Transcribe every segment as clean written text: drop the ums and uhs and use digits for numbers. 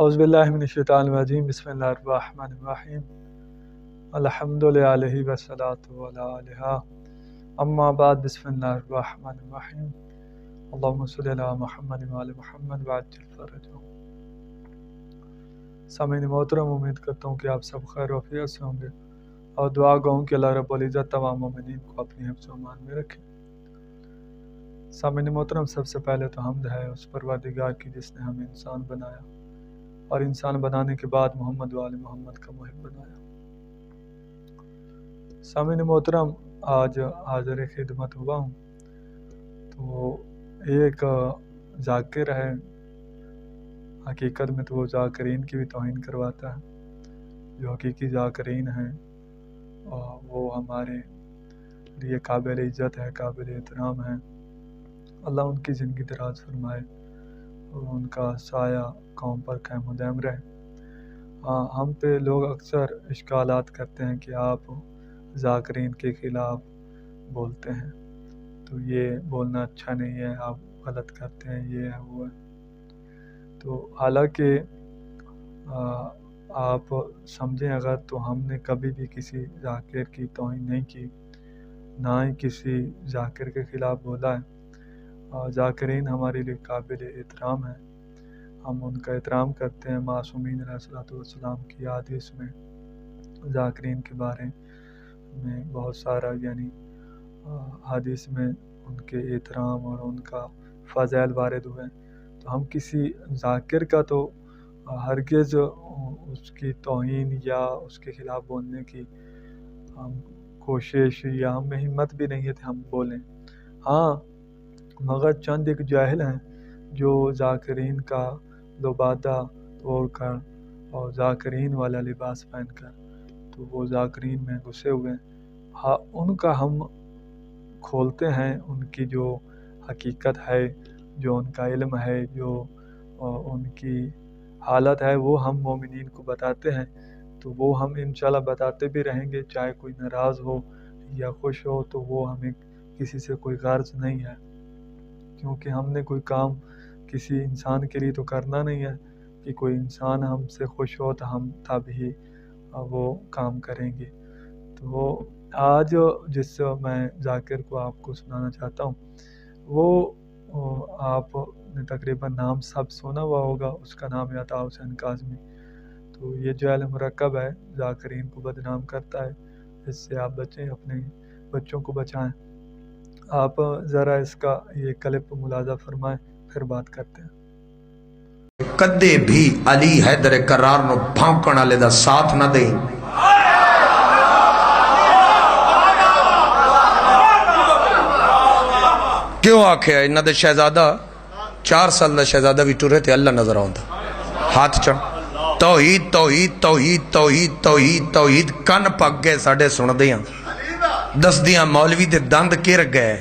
اعوذ باللہ من الشیطان الرجیم بسم اللہ الرحمن الرحیم الحمدللہ والصلاة علیہ اما بعد بسم اللہ الرحمن الرحیم اللہم صلی علی محمد وعلی محمد وعجل فرجہم۔ سامعین محترم، امید کرتا ہوں کہ آپ سب خیر و عافیت سے ہوں گے اور دعا گو ہوں کہ اللہ رب العزت تمام مومنین کو اپنی حفظ و امان میں رکھے۔ سامعین محترم، سب سے پہلے تو حمد ہے اس پروردگار کی جس نے ہمیں انسان بنایا اور انسان بنانے کے بعد محمد و آل محمد کا محب بنایا۔ سامعین محترم، آج حاضر خدمت ہوا ہوں تو ایک ذاکر ہے، حقیقت میں تو وہ ذاکرین کی بھی توہین کرواتا ہے۔ جو حقیقی ذاکرین ہیں وہ ہمارے لیے قابل عزت ہے، قابل احترام ہے۔ اللہ ان کی زندگی دراز فرمائے اور ان کا سایہ قوم پر قائم و دائم رہے۔ ہم پہ لوگ اکثر اشکالات کرتے ہیں کہ آپ ذاکرین کے خلاف بولتے ہیں، تو یہ بولنا اچھا نہیں ہے، آپ غلط کرتے ہیں، یہ ہے وہ ہے۔ تو حالانکہ آپ سمجھیں اگر تو ہم نے کبھی بھی کسی ذاکر کی توہین نہیں کی، نہ ہی کسی ذاکر کے خلاف بولا ہے۔ ذاکرین ہمارے لیے قابل احترام ہے، ہم ان کا احترام کرتے ہیں۔ معصومین علیہ السلام کی حدیث میں ذاکرین کے بارے میں بہت سارا حدیث میں ان کے احترام اور ان کا فضائل وارد ہوئے، تو ہم کسی ذاکر کا تو ہرگز اس کی توہین یا اس کے خلاف بولنے کی ہم کوشش یا ہم میں ہمت بھی نہیں ہے کہ ہم بولیں۔ ہاں، مگر چند ایک جاہل ہیں جو ذاکرین کا لبادہ توڑ کر اور ذاکرین والا لباس پہن کر تو وہ ذاکرین میں گھسے ہوئے ہیں۔ ہاں، ان کا ہم کھولتے ہیں، ان کی جو حقیقت ہے، جو ان کا علم ہے، جو ان کی حالت ہے، وہ ہم مومنین کو بتاتے ہیں، تو وہ ہم انشاءاللہ بتاتے بھی رہیں گے، چاہے کوئی ناراض ہو یا خوش ہو، تو وہ ہمیں کسی سے کوئی غرض نہیں ہے، کیونکہ ہم نے کوئی کام کسی انسان کے لیے تو کرنا نہیں ہے کہ کوئی انسان ہم سے خوش ہو تو ہم تب ہی وہ کام کریں گے۔ تو آج جس میں ذاکر کو آپ کو سنانا چاہتا ہوں، وہ آپ نے تقریباً نام سب سنا ہوا ہوگا، اس کا نام ہے عطا حسین کاظمی۔ تو یہ جعل مرکب ہے، ذاکرین کو بدنام کرتا ہے، اس سے آپ بچیں، اپنے بچوں کو بچائیں۔ آپ ذرا اس کا یہ کلپ ملاحظہ فرمائیں، پھر بات کرتے ہیں۔ کدے بھی علی حیدر کرار نو بھونکن والے دا ساتھ نہ دیں۔ کیوں آکھے ہے انہاں دے شہزادہ 4 سال دا شہزادہ بھی ٹرے تے اللہ نظر آوندا، ہاتھ چڑھ توحید توحید توحید توحید توحید توحید کن پک گئے ساڈے سن دیاں دس دیاں مولوی دے دند گر گئے،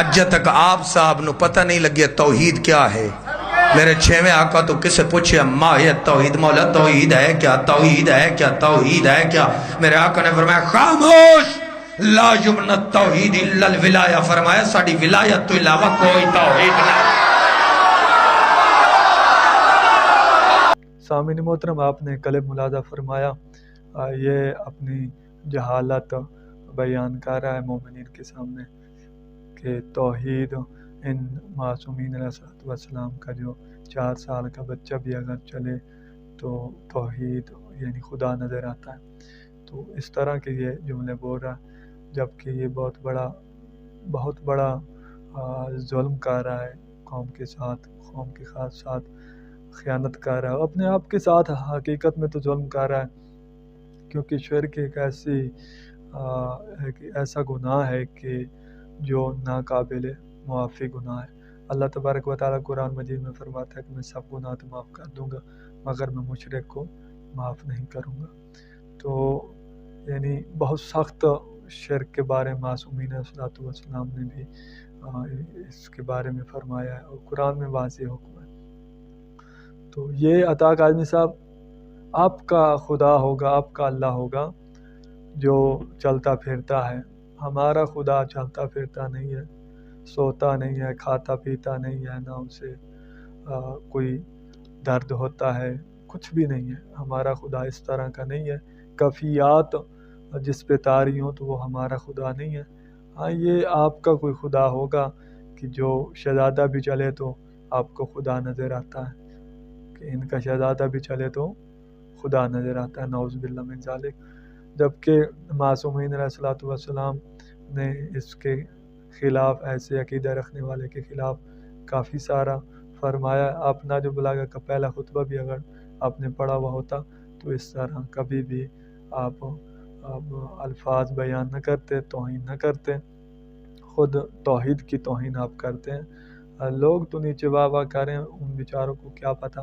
اج تک آپ صاحب نو پتہ نہیں لگیا توحید کیا ہے۔ میرے 6ویں آقا تو کسے پوچھے ماہیت توحید، مولا توحید ہے کیا، توحید ہے کیا، توحید ہے کیا؟ میرے آقا نے فرمایا خاموش، لا یمن التوحید الا الولایہ، فرمایا ساڑی ولایت تو علاوہ کوئی توحید نہیں۔ سامعین محترم، آپ نے کلپ ملاحظہ فرمایا، یہ اپنی جہالت بیان کر رہا ہے مومنین کے سامنے کہ توحید ان معصومین علیہ السلام کا جو 4 سال کا بچہ بھی اگر چلے تو توحید یعنی خدا نظر آتا ہے۔ تو اس طرح کے یہ جملے بول رہا ہے، جبکہ یہ بہت بڑا ظلم کر رہا ہے قوم کے ساتھ، قوم کے خاص ساتھ خیانت کر رہا ہے، اپنے آپ کے ساتھ حقیقت میں تو ظلم کر رہا ہے، کیونکہ شرک ایک ایسا گناہ ہے کہ جو ناقابل معافی گناہ ہے۔ اللہ تبارک و تعالیٰ قرآن مجید میں فرماتا ہے کہ میں سب گناہ تو معاف کر دوں گا مگر میں مشرک کو معاف نہیں کروں گا۔ تو یعنی بہت سخت شرک کے بارے میں معصومین علیہ السلام نے بھی اس کے بارے میں فرمایا ہے اور قرآن میں واضح حکم ہے۔ تو یہ عطا کاظمی صاحب آپ کا خدا ہوگا، آپ کا اللہ ہوگا جو چلتا پھرتا ہے، ہمارا خدا چلتا پھرتا نہیں ہے، سوتا نہیں ہے، کھاتا پیتا نہیں ہے، نہ اسے کوئی درد ہوتا ہے، کچھ بھی نہیں ہے. ہمارا خدا اس طرح کا نہیں ہے. کفیات جس پہ طاری ہوں تو وہ ہمارا خدا نہیں ہے. ہاں یہ آپ کا کوئی خدا ہوگا کہ جو شہزادہ بھی چلے تو آپ کو خدا نظر آتا ہے، کہ ان کا شہزادہ بھی چلے تو خدا نظر آتا ہے. نعوذ باللہ من ذالک. جبکہ معصومین علیہ السلام نے اس کے خلاف، ایسے عقیدہ رکھنے والے کے خلاف کافی سارا فرمایا. آپ نہج البلاغہ کا پہلا خطبہ بھی اگر آپ نے پڑھا ہوا ہوتا تو اس طرح کبھی بھی آپ الفاظ بیان نہ کرتے، توہین نہ کرتے. خود توحید کی توہین آپ کرتے ہیں. لوگ تو نیچے واہ واہ کریں، ان بیچاروں کو کیا پتہ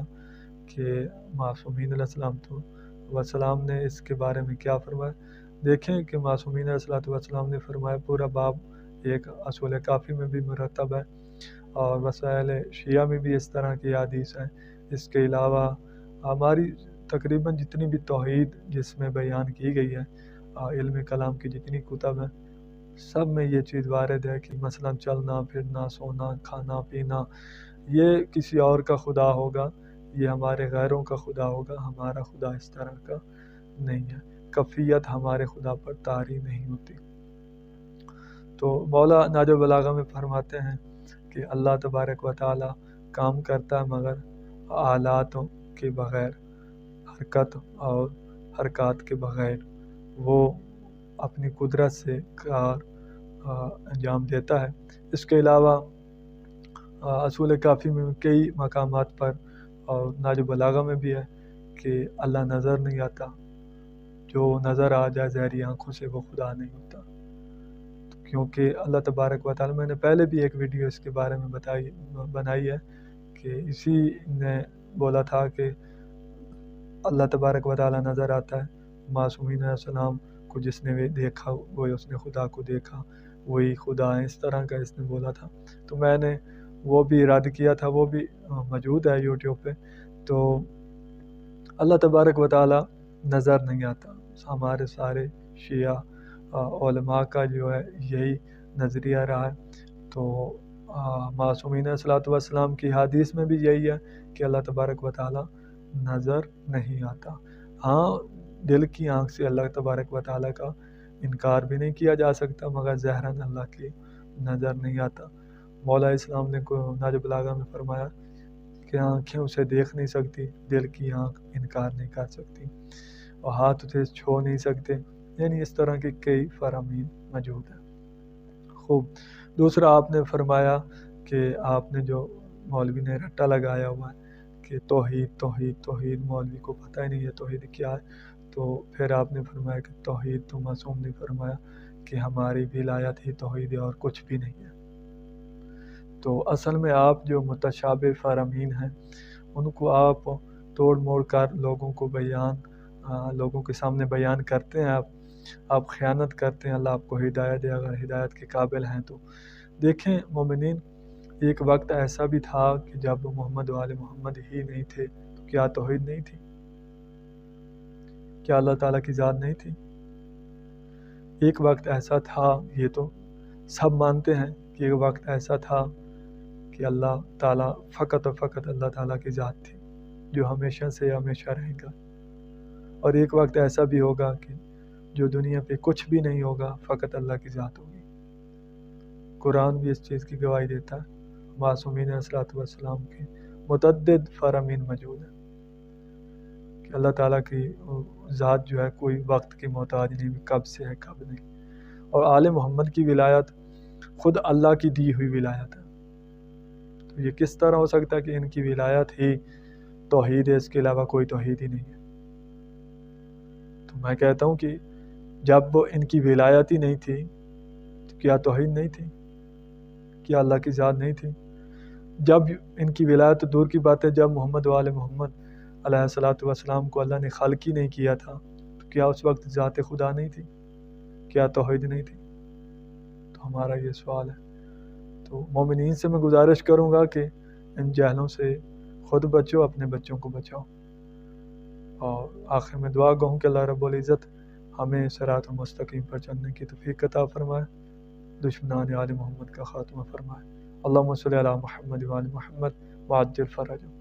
کہ معصومین علیہ السلام نے اس کے بارے میں کیا فرمایا. دیکھیں کہ معصومین علیہ السلام نے فرمایا، پورا باب ایک اصول کافی میں بھی مرتب ہے اور وسائل شیعہ میں بھی اس طرح کی حدیث ہے. اس کے علاوہ ہماری تقریباً جتنی بھی توحید جس میں بیان کی گئی ہے، علم کلام کی جتنی کتب ہیں، سب میں یہ چیز وارد ہے کہ مثلا چلنا پھرنا، سونا کھانا پینا یہ کسی اور کا خدا ہوگا، یہ ہمارے غیروں کا خدا ہوگا. ہمارا خدا اس طرح کا نہیں ہے. کفیت ہمارے خدا پر طاری نہیں ہوتی. تو مولا نہج البلاغہ میں فرماتے ہیں کہ اللہ تبارک و تعالی کام کرتا ہے مگر آلاتوں کے بغیر، حرکت اور حرکات کے بغیر. وہ اپنی قدرت سے کار انجام دیتا ہے. اس کے علاوہ اصول کافی میں کئی مقامات پر اور نہج البلاغہ میں بھی ہے کہ اللہ نظر نہیں آتا. جو نظر آ جائے ظاہری آنکھوں سے وہ خدا نہیں ہوتا. کیونکہ اللہ تبارک و تعالی، میں نے پہلے بھی ایک ویڈیو اس کے بارے میں بنائی ہے کہ اسی نے بولا تھا کہ اللہ تبارک و تعالی نظر آتا ہے. معصومین علیہ السلام کو جس نے دیکھا وہی اس نے خدا کو دیکھا، وہی خدا ہے، اس طرح کا اس نے بولا تھا. تو میں نے وہ بھی رد کیا تھا، وہ بھی موجود ہے یوٹیوب پہ. تو اللہ تبارک و تعالی نظر نہیں آتا. ہمارے سارے شیعہ علماء کا جو ہے یہی نظریہ رہا ہے. تو معصومین علیہ السلام کی حدیث میں بھی یہی ہے کہ اللہ تبارک و تعالی نظر نہیں آتا. ہاں دل کی آنکھ سے اللہ تبارک و تعالی کا انکار بھی نہیں کیا جا سکتا، مگر ظاہراً اللہ کی نظر نہیں آتا. مولا اسلام نے نہج البلاغہ میں فرمایا کہ آنکھیں اسے دیکھ نہیں سکتی، دل کی آنکھ انکار نہیں کر سکتی، اور ہاتھ اسے چھو نہیں سکتے. یعنی اس طرح کے کئی فرامین موجود ہیں. خوب. دوسرا آپ نے فرمایا کہ آپ نے جو مولوی نے رٹا لگایا ہوا ہے کہ توحید توحید توحید، مولوی کو پتہ ہی نہیں ہے توحید کیا ہے. تو پھر آپ نے فرمایا کہ توحید تو معصوم نے فرمایا کہ ہماری ولایت ہی توحید ہے اور کچھ بھی نہیں ہے. تو اصل میں آپ جو متشابہ فرامین ہیں ان کو آپ توڑ موڑ کر لوگوں کے سامنے بیان کرتے ہیں. آپ خیانت کرتے ہیں. اللہ آپ کو ہدایت دے اگر ہدایت کے قابل ہیں تو. دیکھیں مومنین، ایک وقت ایسا بھی تھا کہ جب محمد و آل محمد ہی نہیں تھے تو کیا توحید نہیں تھی؟ کیا اللہ تعالیٰ کی ذات نہیں تھی؟ ایک وقت ایسا تھا، یہ تو سب مانتے ہیں کہ ایک وقت ایسا تھا کہ اللہ تعالیٰ فقط اور فقط اللہ تعالیٰ کی ذات تھی جو ہمیشہ سے ہمیشہ رہے گا. اور ایک وقت ایسا بھی ہوگا کہ جو دنیا پہ کچھ بھی نہیں ہوگا، فقط اللہ کی ذات ہوگی. قرآن بھی اس چیز کی گواہی دیتا ہے. معصومین علیہ السلام کے متعدد فرامین موجود ہیں کہ اللہ تعالیٰ کی ذات جو ہے کوئی وقت کی محتاج نہیں، کب سے ہے کب نہیں. اور آل محمد کی ولایت خود اللہ کی دی ہوئی ولایت ہے. تو یہ کس طرح ہو سکتا ہے کہ ان کی ولایت ہی توحید ہے، اس کے علاوہ کوئی توحید ہی نہیں ہے؟ تو میں کہتا ہوں کہ جب ان کی ولایت ہی نہیں تھی تو کیا توحید نہیں تھی؟ کیا اللہ کی ذات نہیں تھی؟ جب ان کی ولایت تو دور کی بات ہے، جب محمد و آل محمد علیہ السلام کو اللہ نے خلق ہی نہیں کیا تھا تو کیا اس وقت ذات خدا نہیں تھی؟ کیا توحید نہیں تھی؟ تو ہمارا یہ سوال ہے. تو مومنین سے میں گزارش کروں گا کہ ان جہلوں سے خود بچو، اپنے بچوں کو بچاؤ. اور آخر میں دعا گو کہ اللہ رب العزت ہمیں صراط مستقیم پر چلنے کی توفیق عطا فرمائے، دشمنان آل محمد کا خاتمہ فرمائے. اللہم صلی علی محمد و آل محمد وعجل فرجهم.